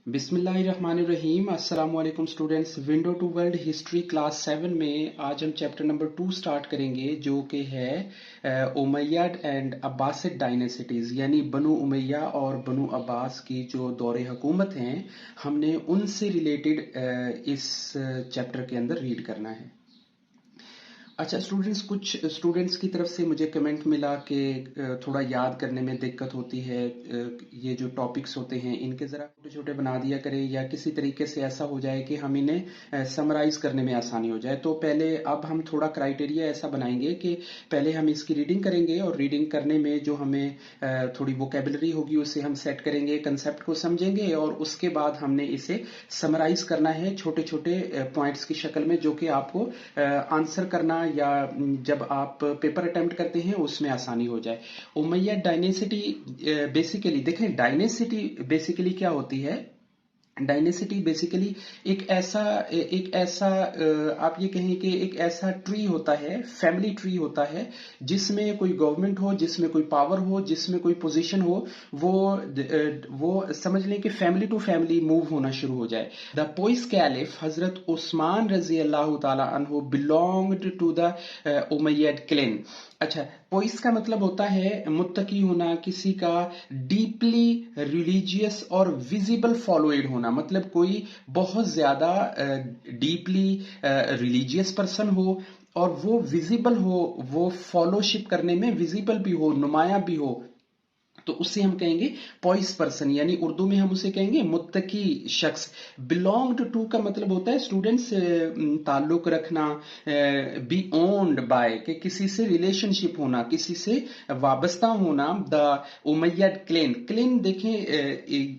बिस्मिल्लाहिर्रहमानिर्रहीम। अस्सलाम वालेकुम students. Window to world history class 7 में आज हम चैप्टर नंबर 2 स्टार्ट करेंगे, जो कि है उमैय्यद एंड अब्बासिड डायनेसिटीज़, यानी बनु उमैया और बनु अब्बास की जो दौरे हुकूमत हैं, हमने उनसे रिलेटेड इस चैप्टर के अंदर रीड करना है। अच्छा स्टूडेंट्स, कुछ स्टूडेंट्स की तरफ से मुझे कमेंट मिला कि थोड़ा याद करने में दिक्कत होती है। ये जो टॉपिक्स होते हैं इनके ज़रा छोटे छोटे बना दिया करें, या किसी तरीके से ऐसा हो जाए कि हम इन्हें समराइज़ करने में आसानी हो जाए। तो पहले अब हम थोड़ा क्राइटेरिया ऐसा बनाएंगे कि पहले हम इसकी रीडिंग करेंगे, और रीडिंग करने में जो हमें थोड़ी वोकेबलरी होगी उसे हम सेट करेंगे, कंसेप्ट को समझेंगे, और उसके बाद हमने इसे समराइज़ करना है छोटे छोटे पॉइंट्स की शक्ल में, जो कि आपको आंसर करना या जब आप पेपर अटेम्प्ट करते हैं उसमें आसानी हो जाए। उमैय्यद डायनेसिटी बेसिकली देखें, डायनेसिटी बेसिकली क्या होती है। डायनेसिटी बेसिकली एक ऐसा आप ये कहें कि एक ऐसा ट्री होता है, फैमिली ट्री होता है, जिसमें कोई गवर्नमेंट हो, जिसमें कोई पावर हो, जिसमें कोई पोजीशन हो, वो समझ लें कि फैमिली टू फैमिली मूव होना शुरू हो जाए। द पोइस कैलिफ हजरत उस्मान रजी अल्लाह ताला अन्हु बिलोंग्ड टू द उमैय्यद क्लैन। अच्छा, पोइस का मतलब होता है मुत्तकी होना, किसी का डीपली रिलीजियस और विजिबल फॉलोइड होना, मतलब कोई बहुत ज्यादा डीपली रिलीजियस पर्सन हो, और वो विजिबल हो, वो फॉलोशिप करने में विजिबल भी हो, नुमाया भी हो, तो उसे हम कहेंगे पॉइस पर्सन, यानी उर्दू में हम उसे कहेंगे मुत्तकी शख्स। बिलोंग्ड टू का मतलब होता है स्टूडेंट्स ताल्लुक रखना, बी ओन्ड बाय के किसी से रिलेशनशिप होना, किसी से वाबस्ता होना। द उमैय्यद क्लैन, क्लैन देखें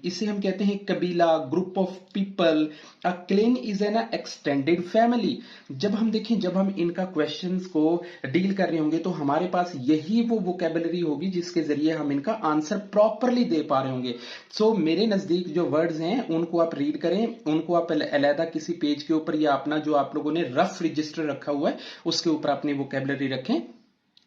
इसे हम कहते हैं कबीला, group of people. A clan is an extended family. जब हम देखें, जब हम इनका क्वेश्चंस को डील कर रहे होंगे तो हमारे पास यही वो वोकेबलरी होगी जिसके जरिए हम इनका आंसर प्रॉपरली दे पा रहे होंगे। सो मेरे नजदीक जो वर्ड्स हैं उनको आप रीड करें, उनको आप अलहदा किसी पेज के ऊपर या अपना जो आप लोगों ने रफ रजिस्टर रखा हुआ है उसके ऊपर अपनी वोकेबलरी रखें।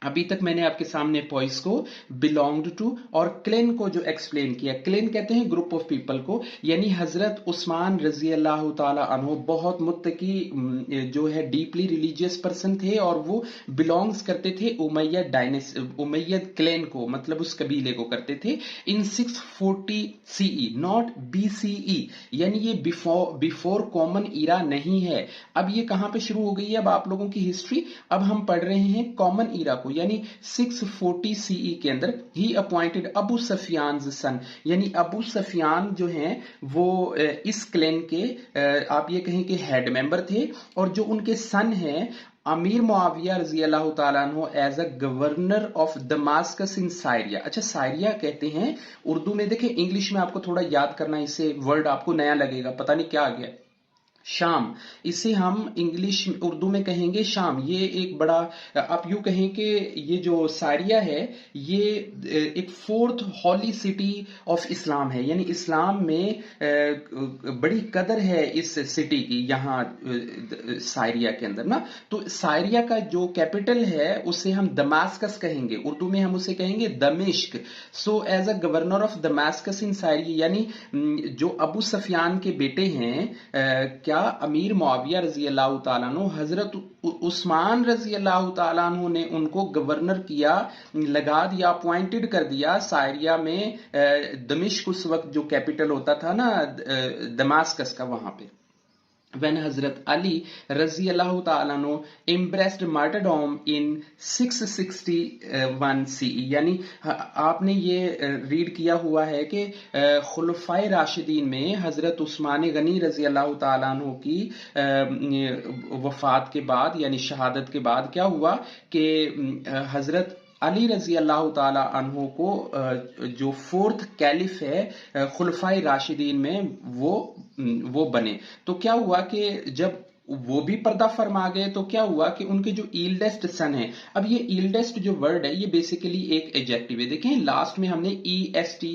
अभी तक मैंने आपके सामने पॉइस को, बिलोंग्ड टू और क्लेन को जो एक्सप्लेन किया। क्लेन कहते हैं ग्रुप ऑफ पीपल को, यानी हजरत उस्मान रजी अल्लाह ताला अन्हु बहुत मुत्तकी जो है डीपली रिलीजियस पर्सन थे, और वो बिलोंग्स करते थे उमैय्यद क्लेन को, मतलब उस कबीले को करते थे। इन 640 सीई, नॉट बीसीई, यानी ये बिफोर कॉमन ईरा नहीं है। अब ये कहां पे शुरू हो गई है अब आप लोगों की हिस्ट्री? अब हम पढ़ रहे हैं कॉमन ईरा को, यानी 640 सीई के अंदर ही अपॉइंटेड अबू सफियान सन, यानी अबू सफियान जो हैं वो इस क्लैन के आप ये कहें कि हेड मेंबर थे, और जो उनके सन हैं अमीर मुआविया रजी अल्लाह ताला अन्हु as a governor of Damascus in Syria. अच्छा, सायरिया कहते हैं उर्दू में, देखें इंग्लिश में आपको थोड़ा याद करना, इससे वर्ड आपको नया लगेगा, पता नहीं क्या आ गया, शाम। इसे हम इंग्लिश उर्दू में कहेंगे शाम। ये एक बड़ा, आप यूं कहें कि ये जो सारिया है ये एक fourth holy city of Islam है, यानी इस्लाम में बड़ी कदर है इस सिटी की, यहाँ सायरिया के अंदर ना। तो सायरिया का जो कैपिटल है उसे हम दमास्कस कहेंगे, उर्दू में हम उसे कहेंगे दमिश्क। So as a governor of Damascus in Syria, यानी जो अबू सफियान के बेटे हैं क्या अमीर मुआविया रजी अल्लाह ताला अन्हु, हजरत उस्मान रजी अल्लाह ताला अन्हु ने उनको गवर्नर किया, लगा दिया, अपॉइंटेड कर दिया सायरिया में। दमिश्क उस वक्त जो कैपिटल होता था ना दमास्कस का, वहां पे। when Hazrat Ali Razi Allah Ta'ala no embraced martyrdom in 661 CE, यानी आपने ये रीड किया हुआ है कि खुलफाए राशिदीन में हजरत उस्मान गनी रजी अल्लाह ताला अन्हु की वफात के बाद, यानी शहादत के बाद क्या हुआ कि हजरत अली रजी अल्लाह ताला अन्हु को जो फोर्थ कैलिफ है खुलफाए राशिदीन में वो बने। तो क्या हुआ कि जब वो भी पर्दा फरमा गए तो क्या हुआ कि उनके जो ईल्डेस्ट सन है, अब ये ईल्डेस्ट जो वर्ड है ये बेसिकली एक एडजेक्टिव है। देखें लास्ट में हमने ईएसटी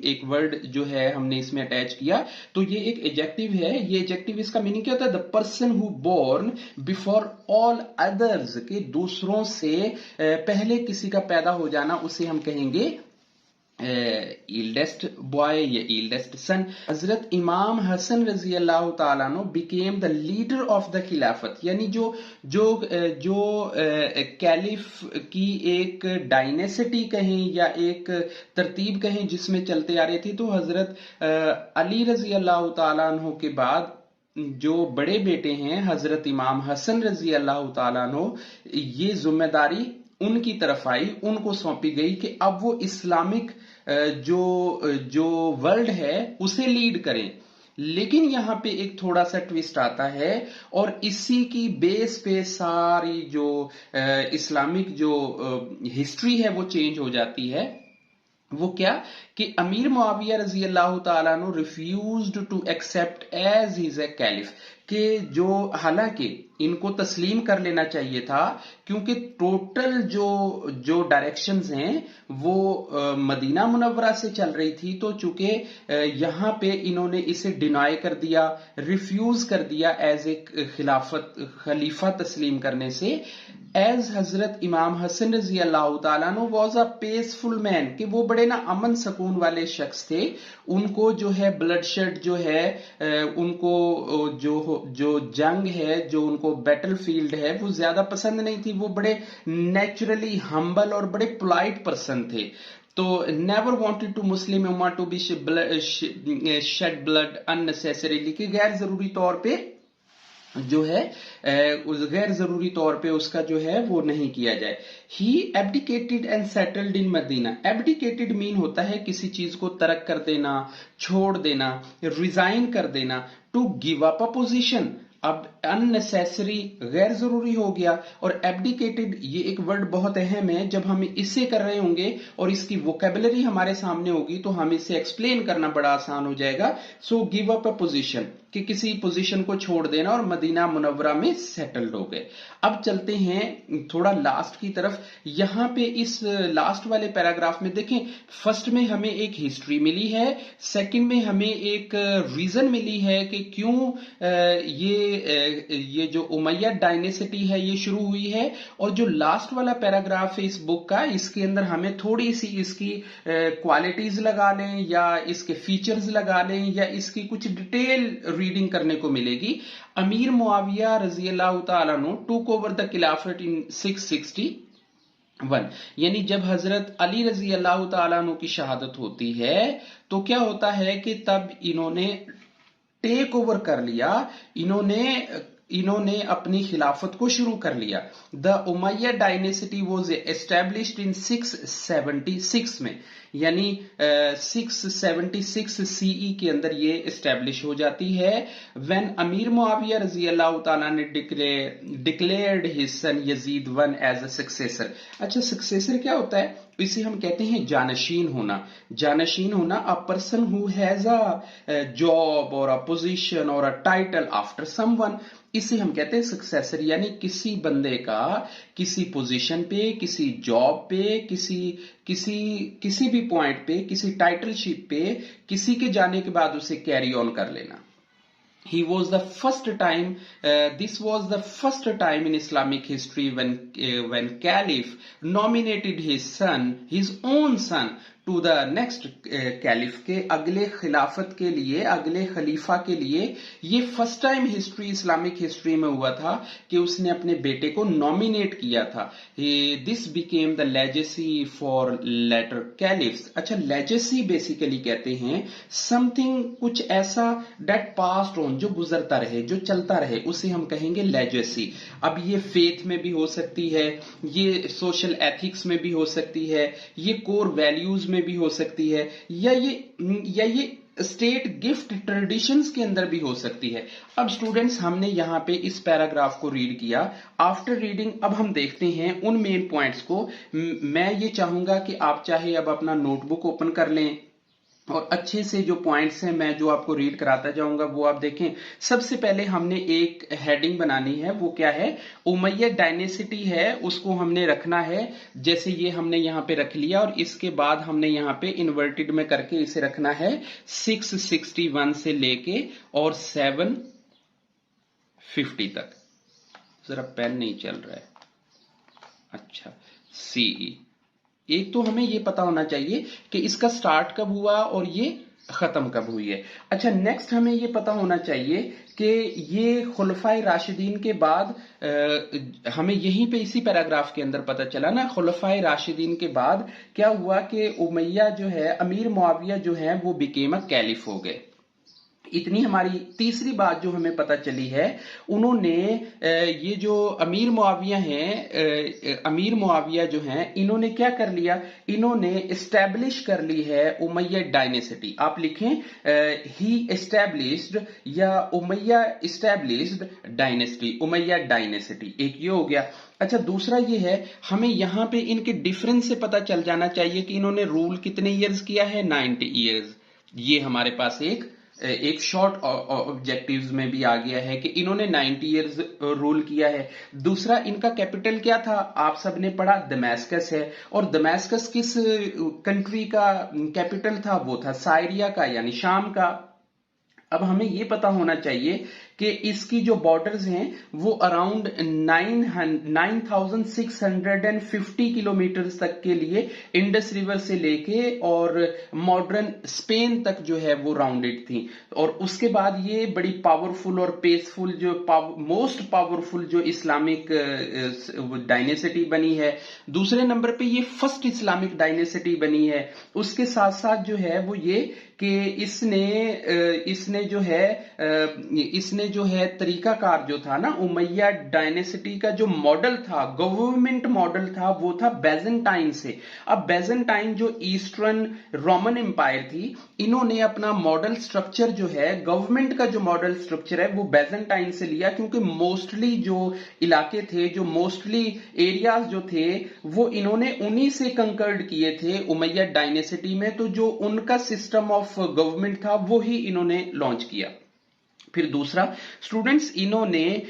एक वर्ड जो है हमने इसमें अटैच किया, तो ये एक एडजेक्टिव है। ये एडजेक्टिव, इसका मीनिंग क्या होता है? The person who born before all others, के दूसरों से पहले किसी का पैदा हो जाना, उसे हम कहेंगे eldest boy या eldest son. हजरत इमाम हसन रजी अल्लाह ताला अन्हु became the leader of the खिलाफत, यानी जो जो जो कैलिफ की एक डायनेसिटी कहें या एक तरतीब कहें जिसमें चलते आ रही थी, तो हजरत अली रजी अल्लाह ताला अन्हु के बाद जो बड़े बेटे हैं हजरत इमाम हसन रजी अल्लाह ताला अन्हु, ये जिम्मेदारी उनकी तरफ आई, उनको सौंपी गई कि अब वो इस्लामिक जो जो वर्ल्ड है उसे लीड करें। लेकिन यहां पे एक थोड़ा सा ट्विस्ट आता है और इसी की बेस पे सारी जो इस्लामिक जो हिस्ट्री है वो चेंज हो जाती है। वो क्या कि अमीर मुआविया रजी अल्लाह ताला अन्हु refused to accept as his a caliph, कि जो हालांकि इनको तस्लीम कर लेना चाहिए था क्योंकि टोटल जो जो डायरेक्शंस हैं वो मदीना मुनव्वरा से चल रही थी, तो चूंकि यहां पे इन्होंने इसे डिनाई कर दिया, रिफ्यूज कर दिया एज ए खलीफा तस्लीम करने से। एज हजरत इमाम हसन रजी अल्लाह ताला अन्हु वाज अ पीसफुल मैन, कि वो बड़े ना अमन सकून वाले शख्स थे, उनको जो है ब्लडशेड जो है उनको जो जंग है, जो उनको बैटलफील्ड है वो ज्यादा पसंद नहीं थी, वो बड़े नेचुरली हम्बल और बड़े पोलाइट पर्सन थे। तो नेवर वांटेड टू मुस्लिम उम्मा to be shed blood unnecessarily, कि गैर जरूरी तौर पे जो है गैर जरूरी तौर पे उसका जो है वो नहीं किया जाए। He abdicated and settled in Madina. Abdicated mean होता है किसी चीज को तर्क कर देना, छोड़ देना, रिजाइन कर देना, to give up a position. अब अननेसेसरी गैर जरूरी हो गया, और एब्डिकेटेड ये एक वर्ड बहुत अहम है, जब हम इसे कर रहे होंगे और इसकी वोकेबलरी हमारे सामने होगी तो हम इसे एक्सप्लेन करना बड़ा आसान हो जाएगा। So give up a position, कि किसी पोजीशन को छोड़ देना, और मदीना मुनव्वरा में सेटल्ड हो गए। अब चलते हैं थोड़ा लास्ट की तरफ। यहां पे इस लास्ट वाले पैराग्राफ में देखें, फर्स्ट में हमें एक हिस्ट्री मिली है, सेकंड में हमें एक रीजन मिली है कि क्यों ये जो उमैयद डायनेसिटी है ये शुरू हुई है, और जो लास्ट वाला पैराग्राफ है इस बुक का, इसके अंदर हमें थोड़ी सी इसकी क्वालिटीज लगा लें या इसके फीचर्स लगा लें या इसकी कुछ डिटेल रीडिंग करने को मिलेगी। अमीर मुआविया रजी अल्लाह ताला अन्हु टूक ओवर द खिलाफत इन 661, यानी जब हजरत अली रजी अल्लाह ताला अन्हु की शहादत होती है तो क्या होता है कि तब इन्होंने टेक ओवर कर लिया, इन्होंने अपनी खिलाफत को शुरू कर लिया। The Umayyad dynasty was established in 676 में, यानी 676 सीई के अंदर ये एस्टेब्लिश हो जाती है। व्हेन अमीर मुआविया रजी अल्लाह ताला ने declared his son Yazid one as a successor. अच्छा, सक्सेसर क्या होता है? इसे हम कहते हैं जानशीन होना। जानशीन होना, a person who has a job और अ पोजीशन और अ टाइटल आफ्टर समवन, इसे हम कहते हैं सक्सेसर, यानी किसी बंदे का किसी पोजीशन पे, किसी जॉब पे, किसी भी पॉइंट पे, किसी टाइटलशिप पे किसी के जाने के बाद उसे कैरी ऑन कर लेना। He was the first time. This was the first time in Islamic history when Caliph nominated his own son to the next Caliph, के अगले खिलाफत के लिए, अगले खलीफा के लिए ये first time history, Islamic history में हुआ था कि उसने अपने बेटे को नॉमिनेट किया था। This became the legacy for later caliphs. अच्छा, लेजेसी बेसिकली कहते हैं समथिंग, कुछ ऐसा डेट पास्ट ऑन, जो गुजरता रहे, जो चलता रहे, उसे हम कहेंगे लेजेसी। अब ये फेथ में भी हो सकती है, ये सोशल एथिक्स में भी हो सकती है, ये कोर वैल्यूज में भी हो सकती है, या ये स्टेट गिफ्ट ट्रेडिशंस के अंदर भी हो सकती है। अब स्टूडेंट्स, हमने यहां पे इस पैराग्राफ को रीड किया। आफ्टर रीडिंग अब हम देखते हैं उन मेन पॉइंट्स को। मैं ये चाहूंगा कि आप चाहे अब अपना नोटबुक ओपन कर लें और अच्छे से जो पॉइंट्स हैं मैं जो आपको रीड कराता जाऊंगा वो आप देखें। सबसे पहले हमने एक हेडिंग बनानी है, वो क्या है? उमैयद डायनेसिटी है, उसको हमने रखना है। जैसे ये हमने यहां पे रख लिया, और इसके बाद हमने यहां पे इन्वर्टेड में करके इसे रखना है 661 से लेके और 750 तक। जरा पेन नहीं चल रहा है। अच्छा, सीई एक तो हमें ये पता होना चाहिए कि इसका स्टार्ट कब हुआ और ये खत्म कब हुई है। अच्छा, नेक्स्ट हमें ये पता होना चाहिए कि ये खुलफाए राशिदीन के बाद हमें यहीं पे इसी पैराग्राफ के अंदर पता चला ना, खुलफाए राशिदीन के बाद क्या हुआ कि उमैया जो है, अमीर मुआविया जो है वो बिकेम अ कैलिफ हो गए। इतनी हमारी तीसरी बात जो हमें पता चली है, उन्होंने ये जो अमीर मुआविया हैं, अमीर मुआविया जो हैं, इन्होंने क्या कर लिया, इन्होंने एस्टैब्लिश कर ली है उमैयद डायनेसिटी। आप लिखें ही एस्टैब्लिश्ड या Umayya established dynasty, Umayyad dynasty, एक ये हो गया। अच्छा, दूसरा ये है, हमें यहां पे इनके डिफरेंस से पता चल जाना चाहिए कि इन्होंने रूल कितने ईयर्स किया है, 90 ईयर्स। ये हमारे पास एक शॉर्ट ऑब्जेक्टिव्स में भी आ गया है कि इन्होंने 90 इयर्स रूल किया है। दूसरा, इनका कैपिटल क्या था, आप सबने पढ़ा, दमेस्कस है। और दमेस्कस किस कंट्री का कैपिटल था, वो था साइरिया का, यानी शाम का। अब हमें यह पता होना चाहिए कि इसकी जो बॉर्डर्स हैं वो अराउंड 9650 किलोमीटर तक के लिए इंडस रिवर से लेके और मॉडर्न स्पेन तक जो है वो राउंडेड थी। और उसके बाद ये बड़ी पावरफुल और पेसफुल जो मोस्ट पावरफुल जो इस्लामिक डायनेसिटी बनी है। दूसरे नंबर पे ये फर्स्ट इस्लामिक डायनेसिटी बनी है। उसके साथ साथ जो है वो ये कि इसने जो है तरीकाकार जो था ना, उमैया डायनेसिटी का जो मॉडल था, गवर्नमेंट मॉडल था, वो था बैजेंटाइन से। अब बैजेंटाइन जो ईस्टर्न रोमन एम्पायर थी, इन्होंने अपना मॉडल स्ट्रक्चर जो है, गवर्नमेंट का जो मॉडल स्ट्रक्चर है, वो बैजेंटाइन से लिया, क्योंकि मोस्टली जो इलाके थे, जो मोस्टली एरियाज जो थे, वो इन्होंने उन्हीं से कंकर्ड किए थे उमैया डायनेसिटी में। तो जो उनका सिस्टम ऑफ गवर्नमेंट था वो ही इन्होंने लॉन्च किया। फिर दूसरा, स्टूडेंट्स, इन्होंने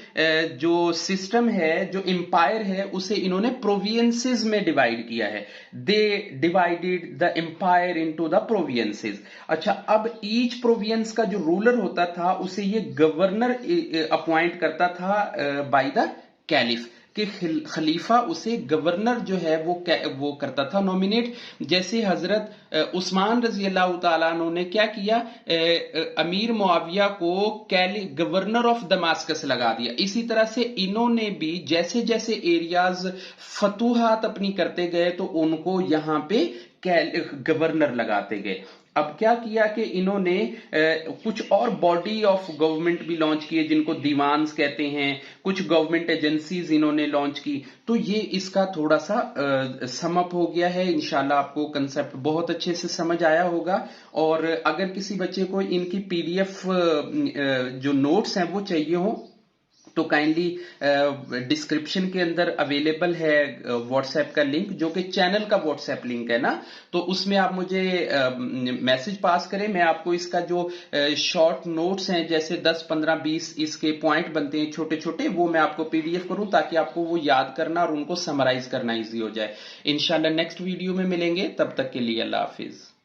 जो सिस्टम है, जो एम्पायर है, उसे इन्होंने प्रोविंसेस में डिवाइड किया है। They divided the empire into the provinces. अच्छा, अब ईच प्रोविंस का जो रूलर होता था उसे ये गवर्नर अपॉइंट करता था बाय द कैलिफ, कि खलीफा उसे गवर्नर जो है वो करता था नॉमिनेट। जैसे हजरत उस्मान रजी अल्लाह तआला अन्हु ने क्या किया, अमीर मुआविया को गवर्नर ऑफ दमास्कस लगा दिया। इसी तरह से इन्होंने भी जैसे जैसे एरियाज फतूहात अपनी करते गए तो उनको यहां पे गवर्नर लगाते गए। अब क्या किया कि इन्होंने कुछ और बॉडी ऑफ गवर्नमेंट भी लॉन्च किए, जिनको दीवान्स कहते हैं। कुछ गवर्नमेंट एजेंसीज इन्होंने लॉन्च की। तो ये इसका थोड़ा सा समअप हो गया है। इंशाल्लाह आपको कंसेप्ट बहुत अच्छे से समझ आया होगा। और अगर किसी बच्चे को इनकी पीडीएफ जो नोट्स हैं वो चाहिए हो तो काइंडली डिस्क्रिप्शन के अंदर अवेलेबल है व्हाट्सएप का लिंक, जो कि चैनल का व्हाट्सएप लिंक है ना। तो उसमें आप मुझे मैसेज पास करें, मैं आपको इसका जो शॉर्ट नोट्स हैं, जैसे 10, 15, 20 इसके पॉइंट बनते हैं छोटे छोटे, वो मैं आपको पीडीएफ करूं ताकि आपको वो याद करना और उनको समराइज करना इजी हो जाए। इंशाल्लाह नेक्स्ट वीडियो में मिलेंगे, तब तक के लिए अल्लाह हाफिज।